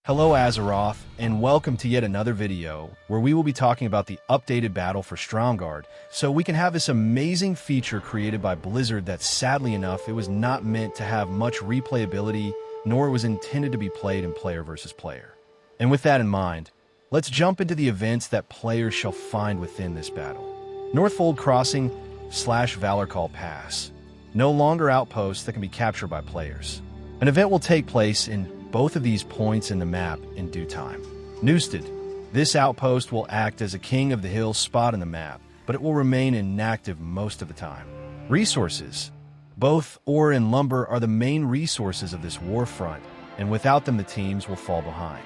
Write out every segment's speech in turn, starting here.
Hello Azeroth, and welcome to yet another video where we will be talking about the updated battle for Stromgarde, so we can have this amazing feature created by Blizzard that sadly enough it was not meant to have much replayability, nor was intended to be played in player versus player. And with that in mind, let's jump into the events that players shall find within this battle. Northfold Crossing / Valorcall Pass. No longer outposts that can be captured by players. An event will take place in both of these points in the map in due time. Newstead. This outpost will act as a king of the hill spot in the map, but it will remain inactive most of the time. Resources. Both ore and lumber are the main resources of this Warfront, and without them the teams will fall behind.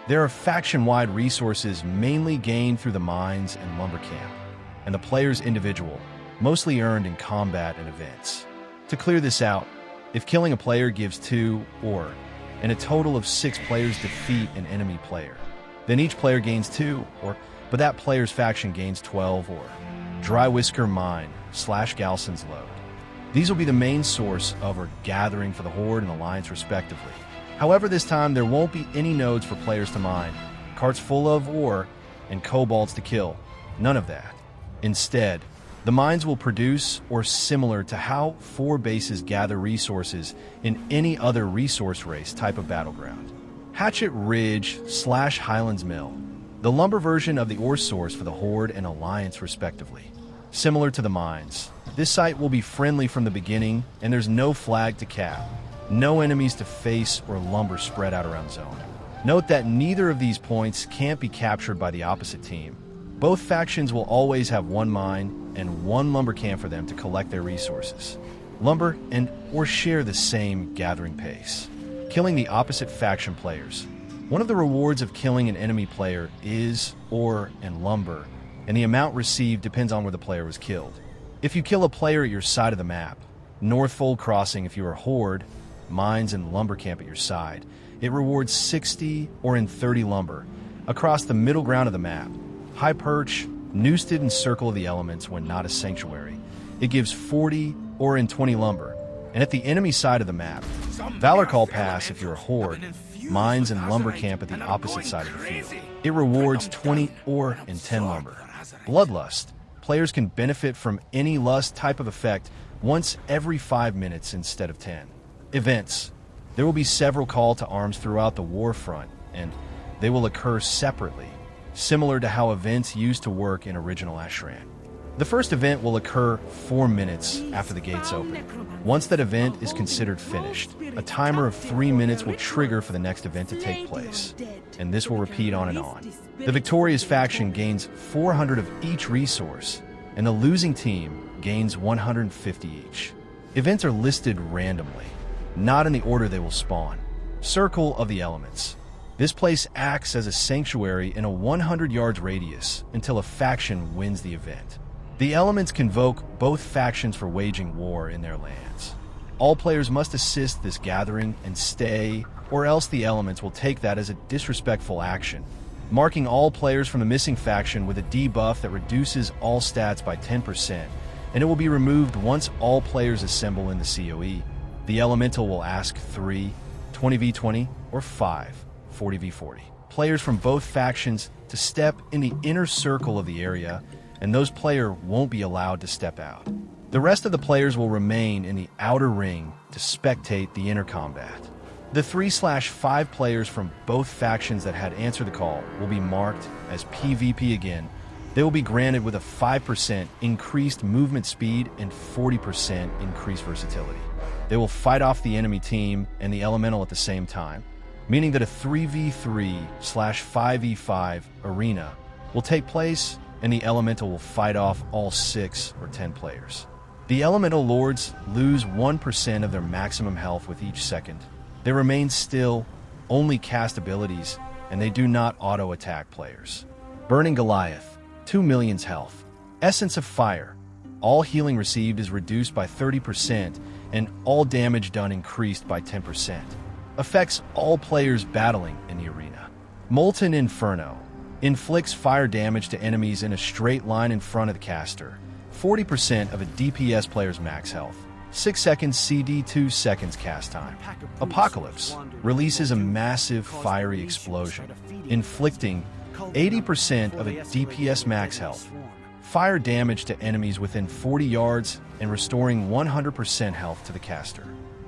There are faction-wide resources mainly gained through the mines and lumber camp, and the player's individual, mostly earned in combat and events. To clear this out, if killing a player gives 2 ore, and a total of 6 players defeat an enemy player, then each player gains 2 ore, but that player's faction gains 12 ore. Dry Whisker Mine / Galson's Lode. These will be the main source of or gathering for the Horde and Alliance respectively. However, this time there won't be any nodes for players to mine, carts full of ore, and kobolds to kill. None of that. Instead, the mines will produce, or similar to how 4 bases gather resources in any other resource race type of battleground. Hatchet Ridge / Highlands Mill, the lumber version of the ore source for the Horde and Alliance respectively. Similar to the mines, this site will be friendly from the beginning, and there's no flag to cap, no enemies to face, or lumber spread out around zone. Note that neither of these points can't be captured by the opposite team. Both factions will always have 1 mine and 1 lumber camp for them to collect their resources. Lumber or share the same gathering pace. Killing the opposite faction players. One of the rewards of killing an enemy player is ore and lumber, and the amount received depends on where the player was killed. If you kill a player at your side of the map, Northfold Crossing if you are Horde, mines and lumber camp at your side, it rewards 60 ore and 30 lumber. Across the middle ground of the map, High Perch, Newstead, and Circle of the Elements when not a sanctuary, it gives 40 ore and 20 lumber. And at the enemy side of the map, Valorcall Pass if you're a Horde, mines and lumber camp at the opposite side of the field, it rewards 20 ore and 10 lumber. Bloodlust. Players can benefit from any lust type of effect once every 5 minutes instead of 10. Events. There will be several call to arms throughout the Warfront, and they will occur separately, similar to how events used to work in original Ashran. The first event will occur 4 minutes after the gates open. Once that event is considered finished, a timer of 3 minutes will trigger for the next event to take place, and this will repeat on and on. The victorious faction gains 400 of each resource, and the losing team gains 150 each. Events are listed randomly, not in the order they will spawn. Circle of the Elements. This place acts as a sanctuary in a 100 yards radius until a faction wins the event. The elements convoke both factions for waging war in their lands. All players must assist this gathering and stay, or else the elements will take that as a disrespectful action, marking all players from the missing faction with a debuff that reduces all stats by 10%, and it will be removed once all players assemble in the COE. The elemental will ask 3, 20v20, or 5, 40v40 players from both factions to step in the inner circle of the area, and those players won't be allowed to step out. The rest of the players will remain in the outer ring to spectate the inner combat. The 3/5 players from both factions that had answered the call will be marked as PvP again. They will be granted with a 5% increased movement speed and 40% increased versatility. They will fight off the enemy team and the elemental at the same time, meaning that a 3v3/5v5 arena will take place and the elemental will fight off all 6 or 10 players. The elemental lords lose 1% of their maximum health with each second. They remain still, only cast abilities, and they do not auto-attack players. Burning Goliath, 2 million health. Essence of Fire. All healing received is reduced by 30% and all damage done increased by 10%. Affects all players battling in the arena. Molten Inferno. Inflicts fire damage to enemies in a straight line in front of the caster. 40% of a DPS player's max health. 6 seconds CD, 2 seconds cast time. Apocalypse releases a massive fiery explosion, inflicting 80% of a DPS max health, fire damage to enemies within 40 yards, and restoring 100% health to the caster.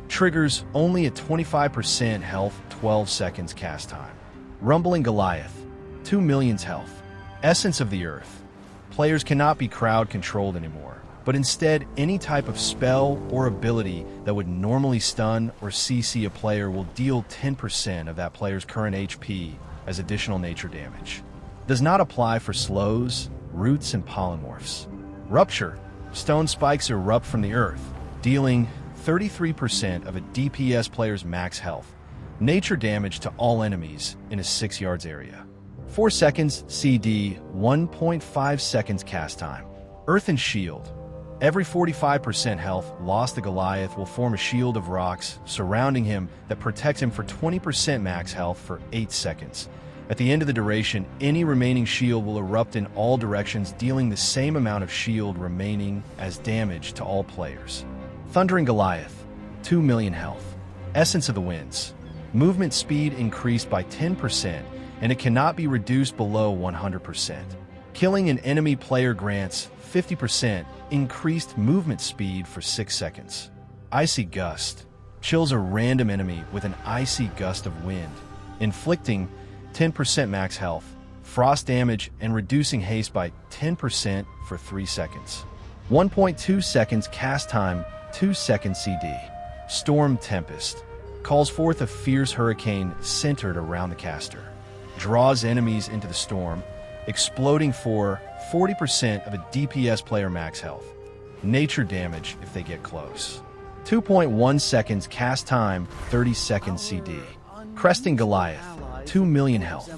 Triggers only at 25% health, 12 seconds cast time. Rumbling Goliath, 2 million health. Essence of the Earth. Players cannot be crowd controlled anymore, but instead any type of spell or ability that would normally stun or CC a player will deal 10% of that player's current HP as additional nature damage. Does not apply for slows, roots, and polymorphs. Rupture. Stone spikes erupt from the earth, dealing 33% of a DPS player's max health. Nature damage to all enemies in a 6 yards area. 4 seconds CD, 1.5 seconds cast time. Earthen Shield. Every 45% health lost to Goliath will form a shield of rocks surrounding him that protects him for 20% max health for 8 seconds. At the end of the duration, any remaining shield will erupt in all directions, dealing the same amount of shield remaining as damage to all players. Thundering Goliath, 2 million health. Essence of the Winds. Movement speed increased by 10%, and it cannot be reduced below 100%. Killing an enemy player grants 50% increased movement speed for 6 seconds. Icy Gust. Chills a random enemy with an icy gust of wind, inflicting 10% max health, frost damage, and reducing haste by 10% for 3 seconds. 1.2 seconds cast time, 2 seconds CD. Storm Tempest. Calls forth a fierce hurricane centered around the caster. Draws enemies into the storm, exploding for 40% of a DPS player max health. Nature damage if they get close. 2.1 seconds cast time, 30 seconds CD. Cresting Goliath, 2 million health.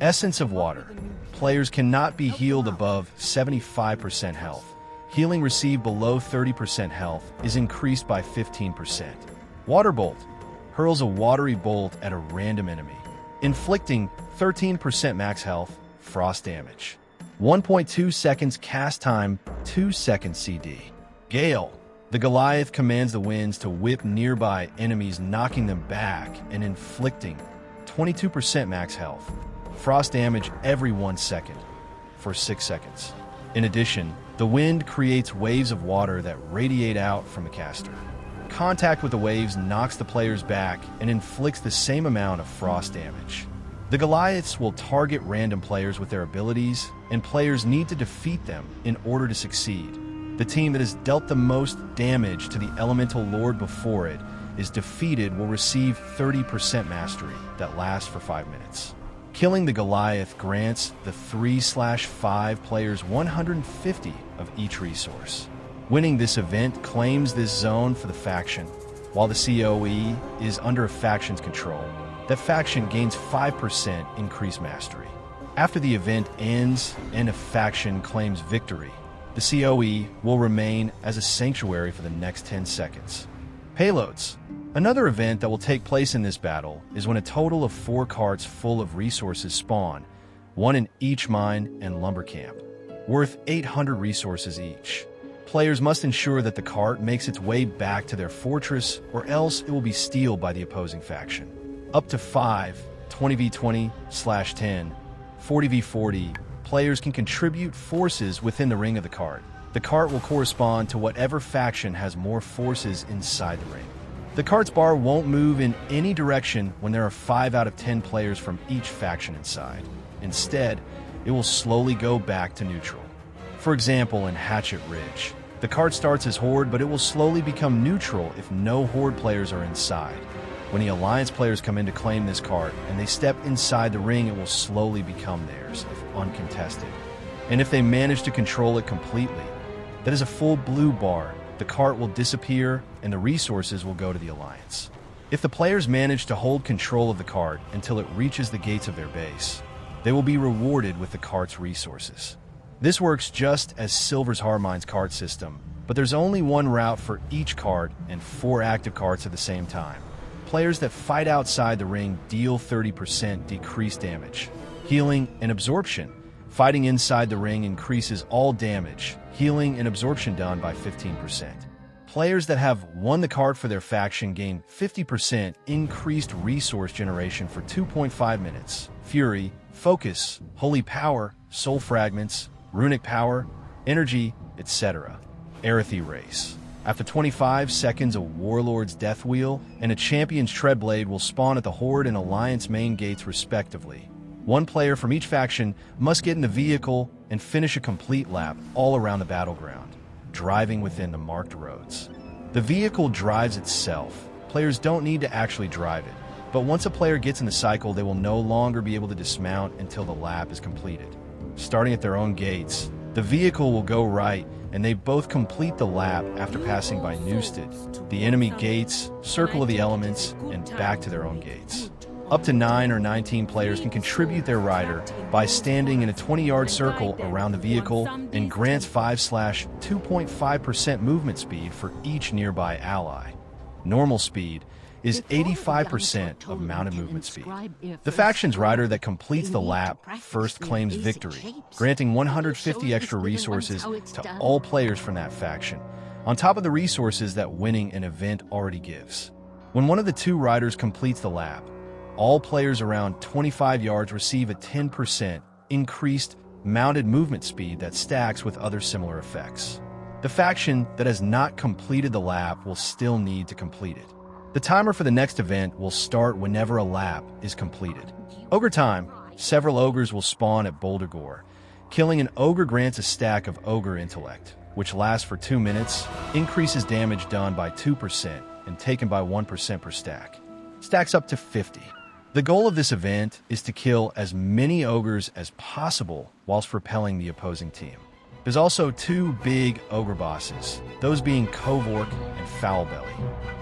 Essence of Water. Players cannot be healed above 75% health. Healing received below 30% health is increased by 15%. Water Bolt. Hurls a watery bolt at a random enemy, inflicting 13% max health, frost damage. 1.2 seconds cast time, 2 seconds CD. Gale. The Goliath commands the winds to whip nearby enemies, knocking them back and inflicting 22% max health. Frost damage every 1 second for 6 seconds. In addition, the wind creates waves of water that radiate out from the caster. Contact with the waves knocks the players back and inflicts the same amount of frost damage. The Goliaths will target random players with their abilities, and players need to defeat them in order to succeed. The team that has dealt the most damage to the Elemental Lord before it is defeated will receive 30% mastery that lasts for 5 minutes. Killing the Goliath grants the 3/5 players 150 of each resource. Winning this event claims this zone for the faction, while the COE is under a faction's control. That faction gains 5% increased mastery. After the event ends and a faction claims victory, the COE will remain as a sanctuary for the next 10 seconds. Payloads. Another event that will take place in this battle is when a total of 4 carts full of resources spawn, 1 in each mine and lumber camp, worth 800 resources each. Players must ensure that the cart makes its way back to their fortress, or else it will be stealed by the opposing faction. Up to 5 20v20/10, 40v40 players can contribute forces within the ring of the cart. The cart will correspond to whatever faction has more forces inside the ring. The cart's bar won't move in any direction when there are 5 out of 10 players from each faction inside. Instead, it will slowly go back to neutral. For example, in Hatchet Ridge, the cart starts as Horde, but it will slowly become neutral if no Horde players are inside. When the Alliance players come in to claim this cart and they step inside the ring, it will slowly become theirs if uncontested. And if they manage to control it completely, that is a full blue bar, the cart will disappear and the resources will go to the Alliance. If the players manage to hold control of the cart until it reaches the gates of their base, they will be rewarded with the cart's resources. This works just as Silver's Hardmine's cart system, but there's only 1 route for each cart and 4 active carts at the same time. Players that fight outside the ring deal 30% decreased damage. Healing and absorption. Fighting inside the ring increases all damage, healing, and absorption done by 15%. Players that have won the card for their faction gain 50% increased resource generation for 2.5 minutes. Fury, Focus, Holy Power, Soul Fragments, Runic Power, Energy, etc. Azeroth Race. After 25 seconds, a Warlord's Death Wheel and a Champion's Treadblade will spawn at the Horde and Alliance main gates respectively. One player from each faction must get in the vehicle and finish a complete lap all around the battleground, driving within the marked roads. The vehicle drives itself. Players don't need to actually drive it, but once a player gets in the cycle, they will no longer be able to dismount until the lap is completed. Starting at their own gates, the vehicle will go right, and they both complete the lap after passing by Newstead, the enemy gates, Circle of the Elements, and back to their own gates. Up to 9 or 19 players can contribute their rider by standing in a 20-yard circle around the vehicle and grants 5/2.5% movement speed for each nearby ally. Normal speed is 85% of mounted movement speed. The faction's rider that completes the lap first claims victory, granting 150 extra resources to all players from that faction, on top of the resources that winning an event already gives. When one of the two riders completes the lap, all players around 25 yards receive a 10% increased mounted movement speed that stacks with other similar effects. The faction that has not completed the lap will still need to complete it. The timer for the next event will start whenever a lap is completed. Ogre time. Several ogres will spawn at Boulder Gore. Killing an ogre grants a stack of ogre intellect, which lasts for 2 minutes, increases damage done by 2% and taken by 1% per stack. Stacks up to 50. The goal of this event is to kill as many ogres as possible whilst repelling the opposing team. There's also 2 big ogre bosses, those being Kor'kron and Foulbelly.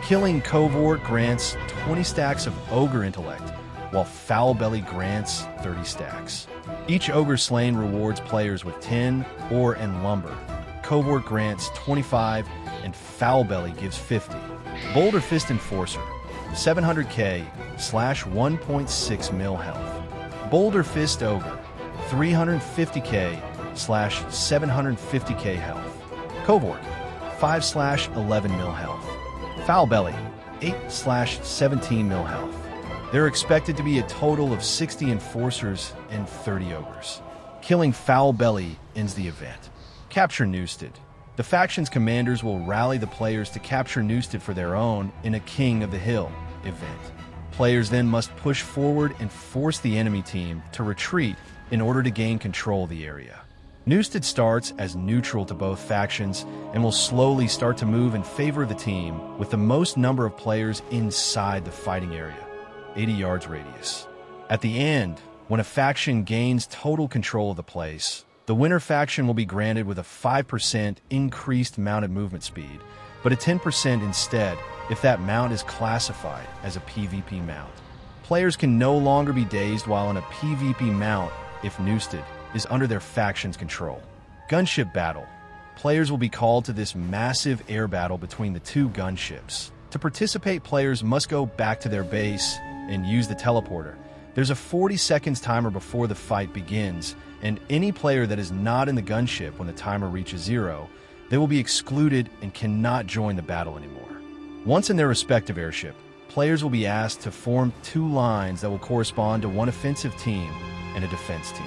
Killing Kor'kron grants 20 stacks of ogre intellect, while Foulbelly grants 30 stacks. Each ogre slain rewards players with 10 ore and lumber. Kor'kron grants 25 and Foulbelly gives 50. Boulder Fist Enforcer, 700k / 1.6 mil health. Boulder Fist Ogre, 350k / 750k health. Kor'kron, 5/11 mil health. Foulbelly, 8/17 mil health. There are expected to be a total of 60 enforcers and 30 ogres. Killing Foulbelly ends the event. Capture Newstead. The faction's commanders will rally the players to capture Newstead for their own in a King of the Hill event. Players then must push forward and force the enemy team to retreat in order to gain control of the area. Newstead starts as neutral to both factions and will slowly start to move in favor of the team with the most number of players inside the fighting area, 80 yards radius. At the end, when a faction gains total control of the place, the winner faction will be granted with a 5% increased mounted movement speed, but a 10% instead if that mount is classified as a PvP mount. Players can no longer be dazed while on a PvP mount if Newstead is under their faction's control. Gunship Battle. Players will be called to this massive air battle between the 2 gunships. To participate, players must go back to their base and use the teleporter. There's a 40 seconds timer before the fight begins, and any player that is not in the gunship when the timer reaches 0, they will be excluded and cannot join the battle anymore. Once in their respective airship, players will be asked to form 2 lines that will correspond to one offensive team and a defense team.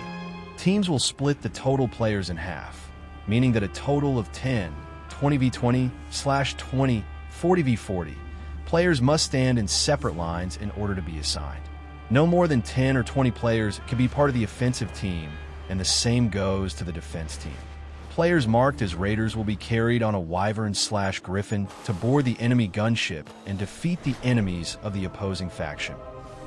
Teams will split the total players in half, meaning that a total of 10, 20v20/20, 40v40 players must stand in separate lines in order to be assigned. No more than 10 or 20 players can be part of the offensive team, and the same goes to the defense team. Players marked as raiders will be carried on a Wyvern/Griffin to board the enemy gunship and defeat the enemies of the opposing faction.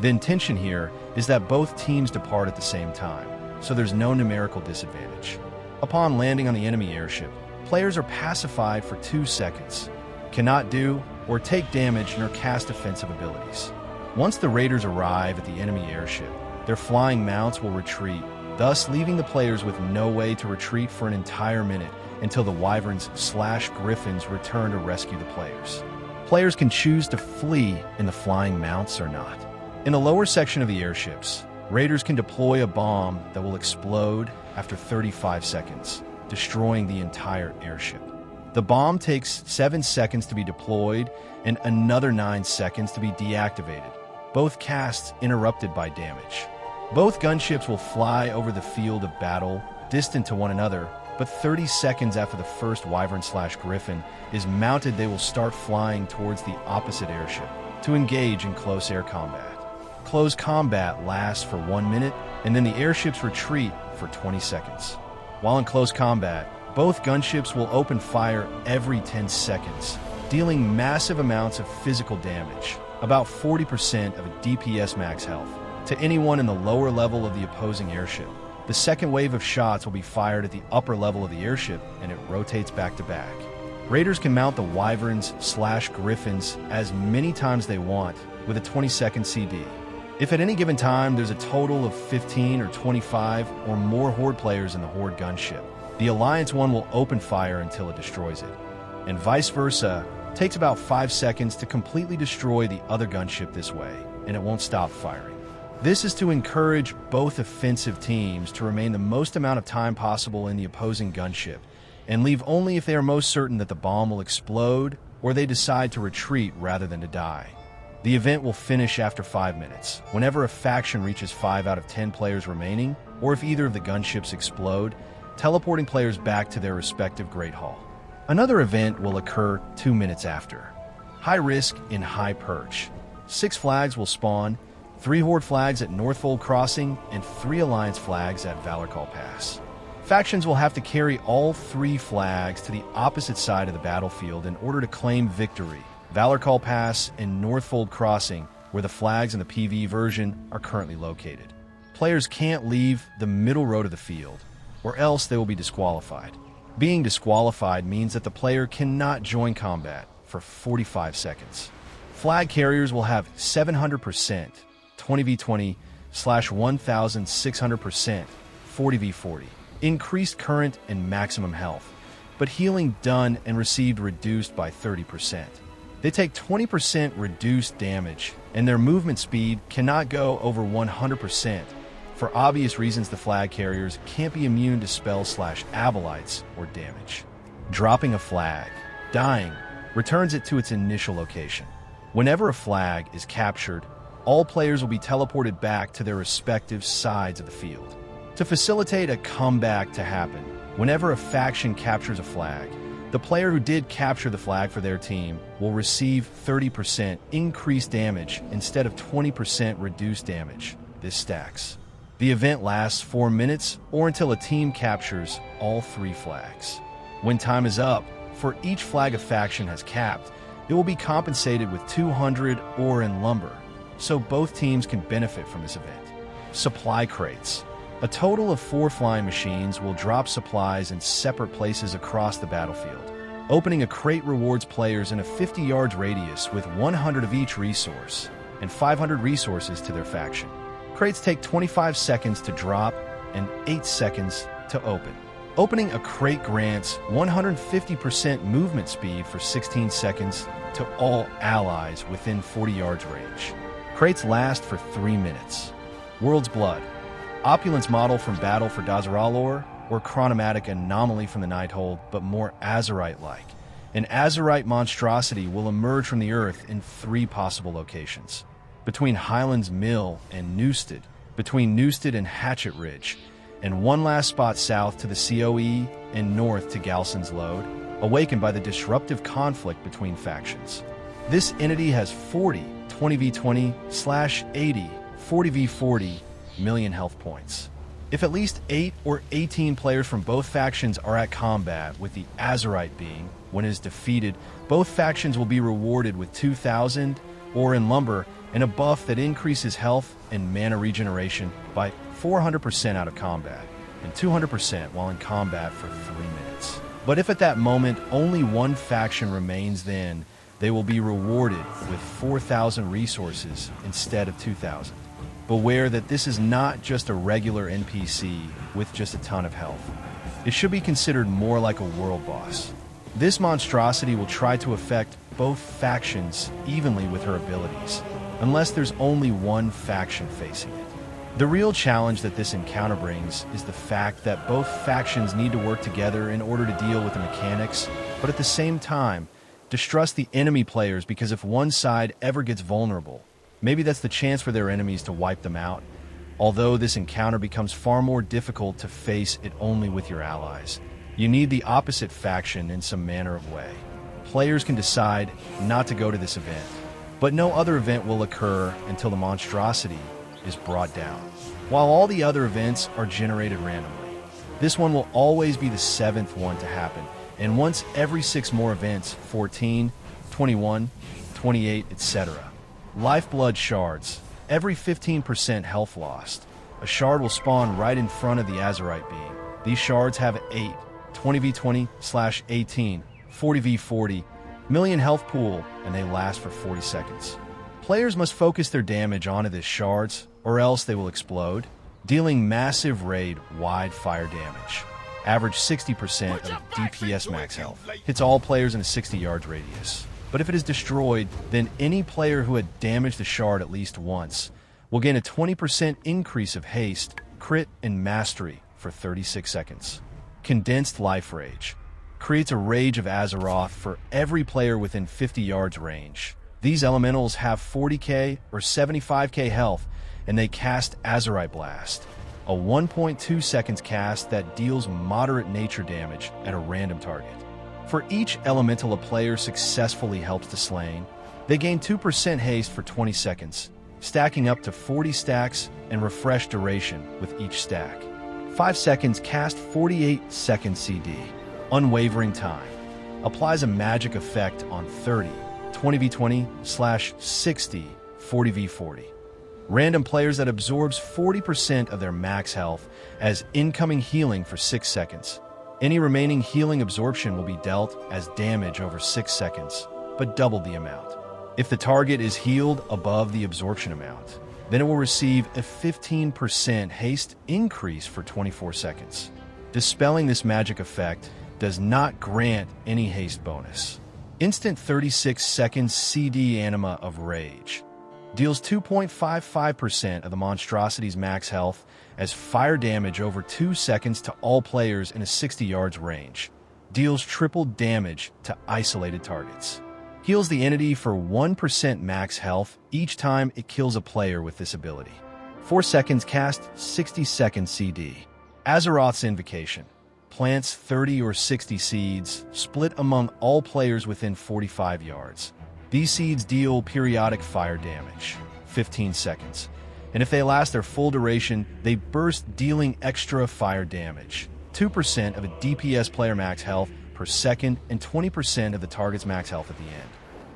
The intention here is that both teams depart at the same time, so there's no numerical disadvantage. Upon landing on the enemy airship, players are pacified for 2 seconds, cannot do or take damage nor cast offensive abilities. Once the raiders arrive at the enemy airship, their flying mounts will retreat, thus leaving the players with no way to retreat for an entire minute until the Wyverns/Griffins return to rescue the players. Players can choose to flee in the flying mounts or not. In the lower section of the airships, raiders can deploy a bomb that will explode after 35 seconds, destroying the entire airship. The bomb takes 7 seconds to be deployed and another 9 seconds to be deactivated, both casts interrupted by damage. Both gunships will fly over the field of battle, distant to one another, but 30 seconds after the first Wyvern/Griffin is mounted, they will start flying towards the opposite airship to engage in close air combat. Close combat lasts for 1 minute, and then the airships retreat for 20 seconds. While in close combat, both gunships will open fire every 10 seconds, dealing massive amounts of physical damage, about 40% of a DPS max health, to anyone in the lower level of the opposing airship. The second wave of shots will be fired at the upper level of the airship, and it rotates back to back. Raiders can mount the Wyverns/Griffins as many times they want with a 20-second CD. If at any given time there's a total of 15 or 25 or more Horde players in the Horde gunship, the Alliance one will open fire until it destroys it. And vice versa, it takes about 5 seconds to completely destroy the other gunship this way, and it won't stop firing. This is to encourage both offensive teams to remain the most amount of time possible in the opposing gunship, and leave only if they are most certain that the bomb will explode or they decide to retreat rather than to die. The event will finish after 5 minutes, whenever a faction reaches 5 out of 10 players remaining, or if either of the gunships explode, teleporting players back to their respective Great Hall. Another event will occur 2 minutes after. High risk in High Perch. 6 flags will spawn, 3 Horde flags at Northfold Crossing, and 3 Alliance flags at Valorcall Pass. Factions will have to carry all 3 flags to the opposite side of the battlefield in order to claim victory. Valorcall Pass and Northfold Crossing, where the flags in the PvE version are currently located. Players can't leave the middle road of the field, or else they will be disqualified. Being disqualified means that the player cannot join combat for 45 seconds. Flag carriers will have 700%, 20v20, /1600%, 40v40, increased current and maximum health, but healing done and received reduced by 30%. They take 20% reduced damage, and their movement speed cannot go over 100%. For obvious reasons, the flag carriers can't be immune to spells/abolites or damage. Dropping a flag, dying, returns it to its initial location. Whenever a flag is captured, all players will be teleported back to their respective sides of the field. To facilitate a comeback to happen, whenever a faction captures a flag, the player who did capture the flag for their team will receive 30% increased damage instead of 20% reduced damage. This stacks. The event lasts 4 minutes or until a team captures all 3 flags. When time is up, for each flag a faction has capped, it will be compensated with 200 ore and lumber, so both teams can benefit from this event. Supply crates. A total of 4 flying machines will drop supplies in separate places across the battlefield. Opening a crate rewards players in a 50 yards radius with 100 of each resource and 500 resources to their faction. Crates take 25 seconds to drop and 8 seconds to open. Opening a crate grants 150% movement speed for 16 seconds to all allies within 40 yards range. Crates last for 3 minutes. World's Blood. Opulence model from Battle for Dazar'alor, or chronomatic anomaly from the Nighthold, but more Azerite-like. An Azerite monstrosity will emerge from the earth in 3 possible locations. Between Highlands Mill and Newstead, between Newstead and Hatchet Ridge, and one last spot south to the COE and north to Galson's Lode, awakened by the disruptive conflict between factions. This entity has 40 20v20/80 40v40 million health points. If at least 8 or 18 players from both factions are at combat, with the Azerite being, when it is defeated, both factions will be rewarded with 2,000 ore and lumber and a buff that increases health and mana regeneration by 400% out of combat and 200% while in combat for 3 minutes. But if at that moment only one faction remains, then they will be rewarded with 4,000 resources instead of 2,000. Beware that this is not just a regular NPC with just a ton of health. It should be considered more like a world boss. This monstrosity will try to affect both factions evenly with her abilities, unless there's only one faction facing it. The real challenge that this encounter brings is the fact that both factions need to work together in order to deal with the mechanics, but at the same time, distrust the enemy players, because if one side ever gets vulnerable, maybe that's the chance for their enemies to wipe them out. Although this encounter becomes far more difficult to face it only with your allies, you need the opposite faction in some manner of way. Players can decide not to go to this event, but no other event will occur until the monstrosity is brought down, while all the other events are generated randomly. This one will always be the 7th one to happen, and once every 6 more events, 14, 21, 28, etc. Lifeblood shards. Every 15% health lost, a shard will spawn right in front of the Azerite beam. These shards have 8, 20v20/18, 40v40 million health pool, and they last for 40 seconds. Players must focus their damage onto these shards, or else they will explode, dealing massive raid-wide fire damage. Average 60% of DPS max health. Hits all players in a 60 yards radius. But if it is destroyed, then any player who had damaged the shard at least once will gain a 20% increase of haste, crit, and mastery for 36 seconds. Condensed life rage. Creates a rage of Azeroth for every player within 50 yards range. These elementals have 40k or 75k health, and they cast Azerite Blast, a 1.2 seconds cast that deals moderate nature damage at a random target. For each elemental a player successfully helps to slain, they gain 2% haste for 20 seconds, stacking up to 40 stacks and refresh duration with each stack. 5 seconds cast 48 seconds CD. Unwavering time. Applies a magic effect on 30, 20v20/60, 40v40. Random players that absorbs 40% of their max health as incoming healing for 6 seconds. Any remaining healing absorption will be dealt as damage over 6 seconds, but double the amount. If the target is healed above the absorption amount, then it will receive a 15% haste increase for 24 seconds. Dispelling this magic effect does not grant any haste bonus. Instant 36 seconds CD Anima of Rage. Deals 2.55% of the monstrosity's max health as fire damage over 2 seconds to all players in a 60 yards range. Deals triple damage to isolated targets. Heals the entity for 1% max health each time it kills a player with this ability. 4 seconds cast 60 seconds CD. Azeroth's Invocation. Plants 30 or 60 seeds, split among all players within 45 yards. These seeds deal periodic fire damage, 15 seconds. And if they last their full duration, they burst, dealing extra fire damage. 2% of a DPS player max health per second and 20% of the target's max health at the end.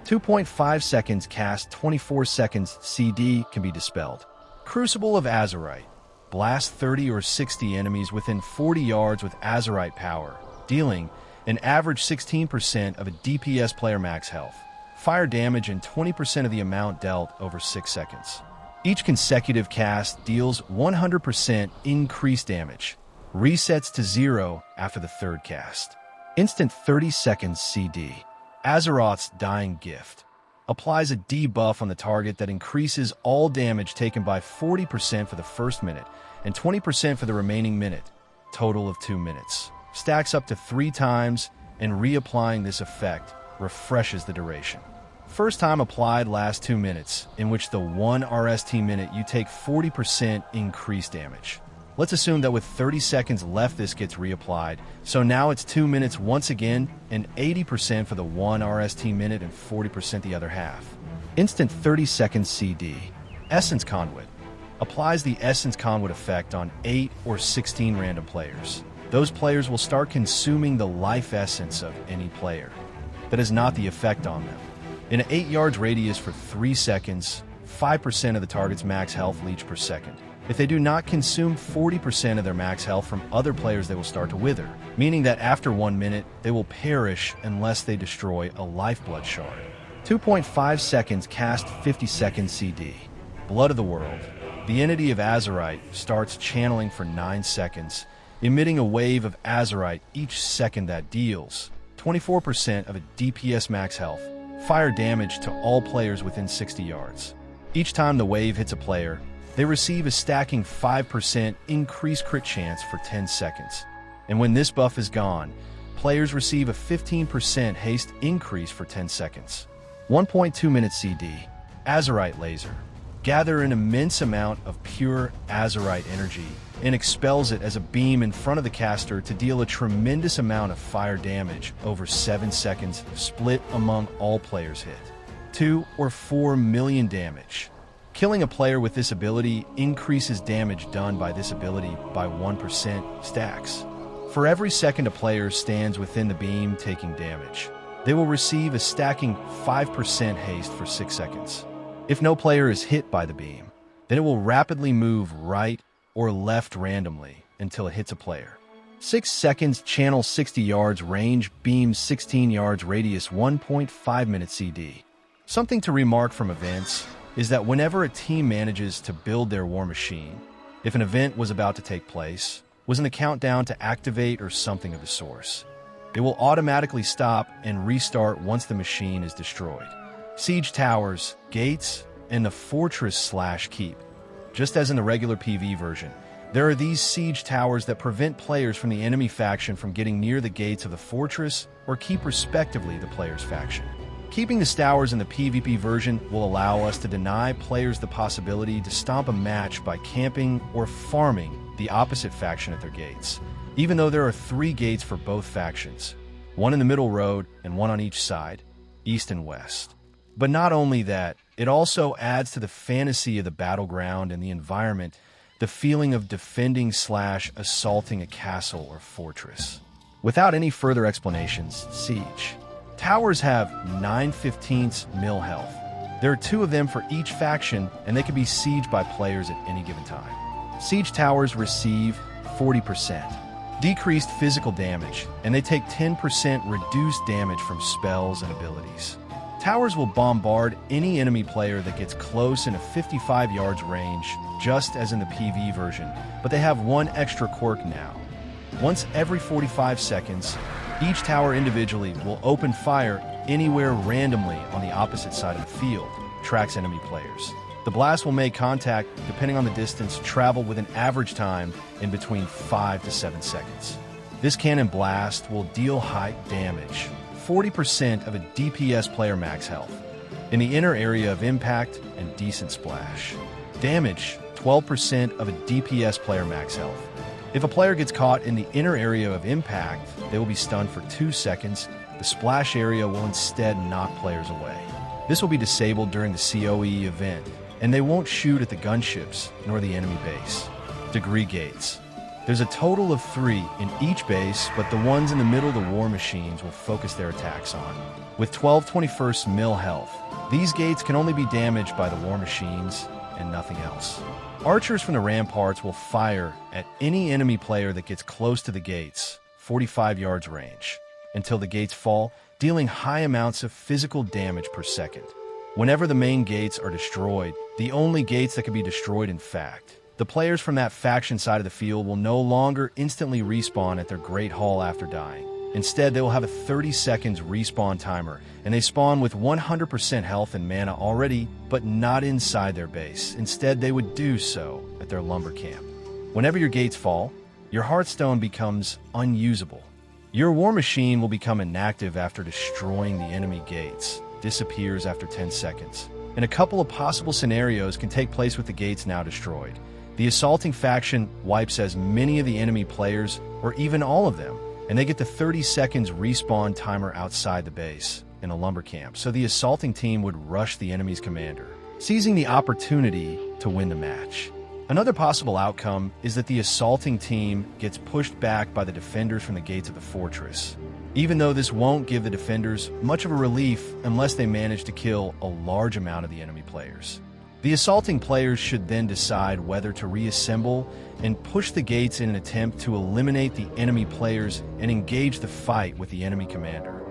2.5 seconds cast 24 seconds CD can be dispelled. Crucible of Azerite. Blast 30 or 60 enemies within 40 yards with Azerite power, dealing an average 16% of a DPS player max health. Fire damage and 20% of the amount dealt over 6 seconds. Each consecutive cast deals 100% increased damage. Resets to 0 after the 3rd cast. Instant 30 seconds CD. Azeroth's Dying Gift. Applies a debuff on the target that increases all damage taken by 40% for the first minute and 20% for the remaining minute, total of 2 minutes. Stacks up to 3 times, and reapplying this effect refreshes the duration. First time applied lasts 2 minutes, in which the 1 RST minute you take 40% increased damage. Let's assume that with 30 seconds left this gets reapplied, so now it's 2 minutes once again, and 80% for the 1 RST minute and 40% the other half. Instant 30 seconds CD. Essence Conduit. Applies the Essence Conduit effect on 8 or 16 random players. Those players will start consuming the life essence of any player. That is not the effect on them. In an 8 yards radius for 3 seconds, 5% of the target's max health leech per second. If they do not consume 40% of their max health from other players, they will start to wither, meaning that after 1 minute, they will perish unless they destroy a lifeblood shard. 2.5 seconds cast 50 seconds CD. Blood of the World. The entity of Azerite starts channeling for 9 seconds, emitting a wave of Azerite each second that deals 24% of a DPS max health, fire damage to all players within 60 yards. Each time the wave hits a player, they receive a stacking 5% increased crit chance for 10 seconds. And when this buff is gone, players receive a 15% haste increase for 10 seconds. 1.2 minute CD. Azerite Laser. Gather an immense amount of pure Azerite energy and expels it as a beam in front of the caster to deal a tremendous amount of fire damage over 7 seconds, split among all players hit. 2 or 4 million damage. Killing a player with this ability increases damage done by this ability by 1% stacks. For every second a player stands within the beam taking damage, they will receive a stacking 5% haste for 6 seconds. If no player is hit by the beam, then it will rapidly move right or left randomly until it hits a player. 6 seconds, channel 60 yards, range, beam 16 yards, radius 1.5 minute CD. Something to remark from events is that whenever a team manages to build their war machine, if an event was about to take place, was in a countdown to activate or something of the source, it will automatically stop and restart once the machine is destroyed. Siege towers, gates, and the fortress/keep. Just as in the regular PvE version, there are these siege towers that prevent players from the enemy faction from getting near the gates of the fortress or keep respectively the player's faction. Keeping the towers in the PvP version will allow us to deny players the possibility to stomp a match by camping or farming the opposite faction at their gates, even though there are 3 gates for both factions, one in the middle road and one on each side, east and west. But not only that, it also adds to the fantasy of the battleground and the environment the feeling of defending/assaulting a castle or fortress. Without any further explanations, siege. Towers have 9/15 mil health. There are 2 of them for each faction, and they can be sieged by players at any given time. Siege towers receive 40% decreased physical damage, and they take 10% reduced damage from spells and abilities. Towers will bombard any enemy player that gets close in a 55 yards range, just as in the PvE version, but they have 1 extra quirk now. Once every 45 seconds, each tower individually will open fire anywhere randomly on the opposite side of the field, tracks enemy players. The blast will make contact, depending on the distance, travel with an average time in between 5 to 7 seconds. This cannon blast will deal high damage, 40% of a DPS player max health, in the inner area of impact and decent splash. Damage, 12% of a DPS player max health. If a player gets caught in the inner area of impact, they will be stunned for 2 seconds. The splash area will instead knock players away. This will be disabled during the COE event, and they won't shoot at the gunships nor the enemy base. Degree gates. There's a total of 3 in each base, but the ones in the middle the war machines will focus their attacks on. With 12/21 mil health, these gates can only be damaged by the war machines and nothing else. Archers from the ramparts will fire at any enemy player that gets close to the gates, 45 yards range, until the gates fall, dealing high amounts of physical damage per second. Whenever the main gates are destroyed, the only gates that can be destroyed in fact, the players from that faction side of the field will no longer instantly respawn at their Great Hall after dying. Instead, they will have a 30 seconds respawn timer, and they spawn with 100% health and mana already, but not inside their base. Instead, they would do so at their lumber camp. Whenever your gates fall, your Hearthstone becomes unusable. Your war machine will become inactive after destroying the enemy gates, disappears after 10 seconds. And a couple of possible scenarios can take place with the gates now destroyed. The assaulting faction wipes as many of the enemy players, or even all of them, and they get the 30 seconds respawn timer outside the base in a lumber camp, so the assaulting team would rush the enemy's commander, seizing the opportunity to win the match. Another possible outcome is that the assaulting team gets pushed back by the defenders from the gates of the fortress, even though this won't give the defenders much of a relief unless they manage to kill a large amount of the enemy players. The assaulting players should then decide whether to reassemble and push the gates in an attempt to eliminate the enemy players and engage the fight with the enemy commander,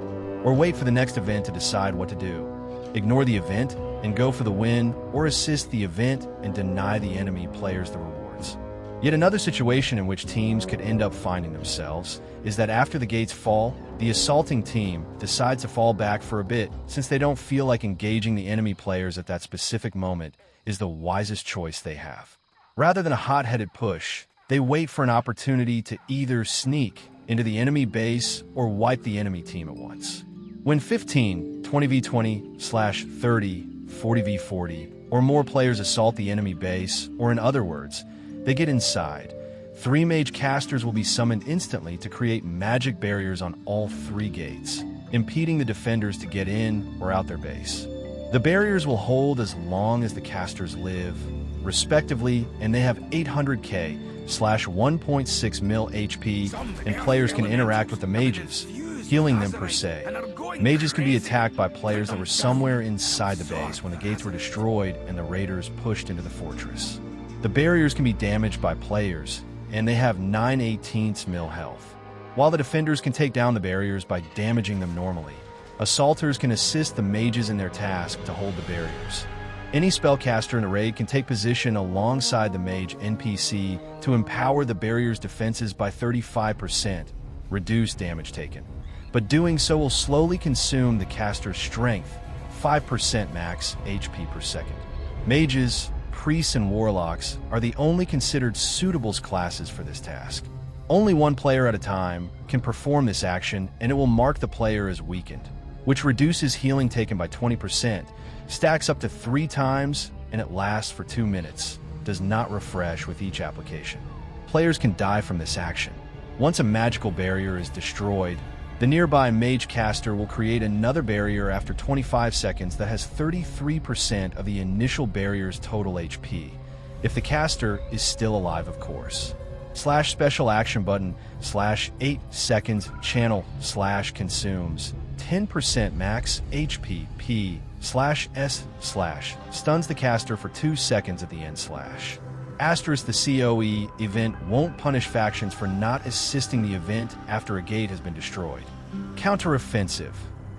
or wait for the next event to decide what to do. Ignore the event and go for the win, or assist the event and deny the enemy players the rewards. Yet another situation in which teams could end up finding themselves is that after the gates fall, the assaulting team decides to fall back for a bit since they don't feel like engaging the enemy players at that specific moment is the wisest choice they have. Rather than a hot-headed push, they wait for an opportunity to either sneak into the enemy base or wipe the enemy team at once. When 15, 20v20/30, 40v40, or more players assault the enemy base, or in other words, they get inside, 3 mage casters will be summoned instantly to create magic barriers on all 3 gates, impeding the defenders to get in or out their base. The barriers will hold as long as the casters live, respectively, and they have 800k/1.6 mil HP, and players can interact with the mages, healing them per se. Mages can be attacked by players that were somewhere inside the base when the gates were destroyed and the raiders pushed into the fortress. The barriers can be damaged by players, and they have 9/18 mil health. While the defenders can take down the barriers by damaging them normally, assaulters can assist the mages in their task to hold the barriers. Any spellcaster in a raid can take position alongside the mage NPC to empower the barrier's defenses by 35%, reduce damage taken. But doing so will slowly consume the caster's strength, 5% max HP per second. Mages, priests, and warlocks are the only considered suitables classes for this task. Only one player at a time can perform this action, and it will mark the player as weakened, which reduces healing taken by 20%, stacks up to 3 times, and it lasts for 2 minutes, does not refresh with each application. Players can die from this action. Once a magical barrier is destroyed, the nearby mage caster will create another barrier after 25 seconds that has 33% of the initial barrier's total HP, if the caster is still alive, of course. /special action button /8 seconds channel /consumes 10% max HP P /S/ stuns the caster for 2 seconds at the end / Asterisk the COE event won't punish factions for not assisting the event after a gate has been destroyed. Counter-offensive.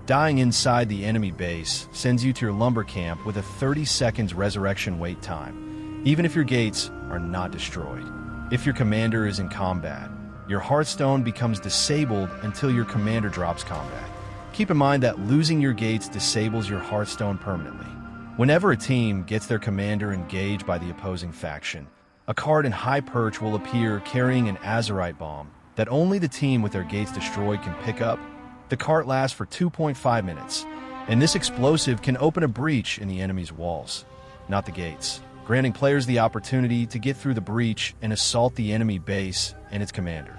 Dying inside the enemy base sends you to your lumber camp with a 30 seconds resurrection wait time, even if your gates are not destroyed. If your commander is in combat, your Hearthstone becomes disabled until your commander drops combat. Keep in mind that losing your gates disables your Hearthstone permanently. Whenever a team gets their commander engaged by the opposing faction, a card in high perch will appear carrying an Azerite bomb that only the team with their gates destroyed can pick up. The card lasts for 2.5 minutes, and this explosive can open a breach in the enemy's walls, not the gates, granting players the opportunity to get through the breach and assault the enemy base and its commander.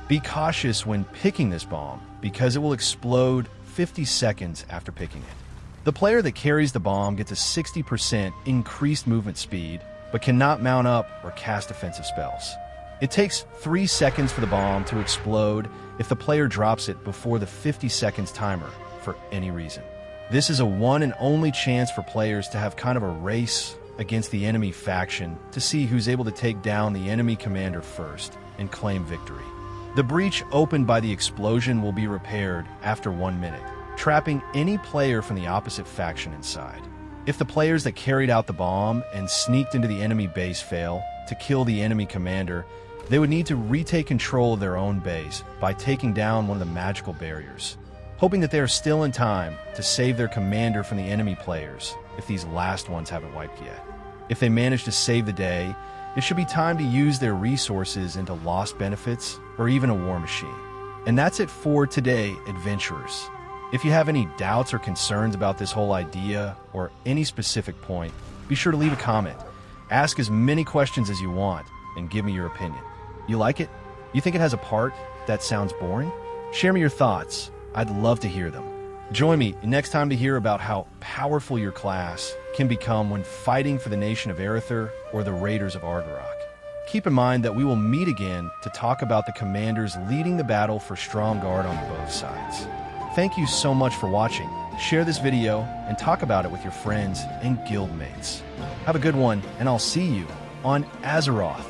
Be cautious when picking this bomb, because it will explode 50 seconds after picking it. The player that carries the bomb gets a 60% increased movement speed, but cannot mount up or cast offensive spells. It takes 3 seconds for the bomb to explode if the player drops it before the 50 seconds timer for any reason. This is a one and only chance for players to have kind of a race against the enemy faction to see who's able to take down the enemy commander first and claim victory. The breach opened by the explosion will be repaired after 1 minute, trapping any player from the opposite faction inside. If the players that carried out the bomb and sneaked into the enemy base fail to kill the enemy commander, they would need to retake control of their own base by taking down one of the magical barriers, hoping that they are still in time to save their commander from the enemy players if these last ones haven't wiped yet. If they manage to save the day, it should be time to use their resources into lost benefits or even a war machine. And that's it for today, adventurers. If you have any doubts or concerns about this whole idea or any specific point, be sure to leave a comment. Ask as many questions as you want and give me your opinion. You like it? You think it has a part that sounds boring? Share me your thoughts. I'd love to hear them. Join me next time to hear about how powerful your class can become when fighting for the nation of Azeroth or the Raiders of Argarok. Keep in mind that we will meet again to talk about the commanders leading the battle for Stromgarde on both sides. Thank you so much for watching. Share this video and talk about it with your friends and guildmates. Have a good one, and I'll see you on Azeroth.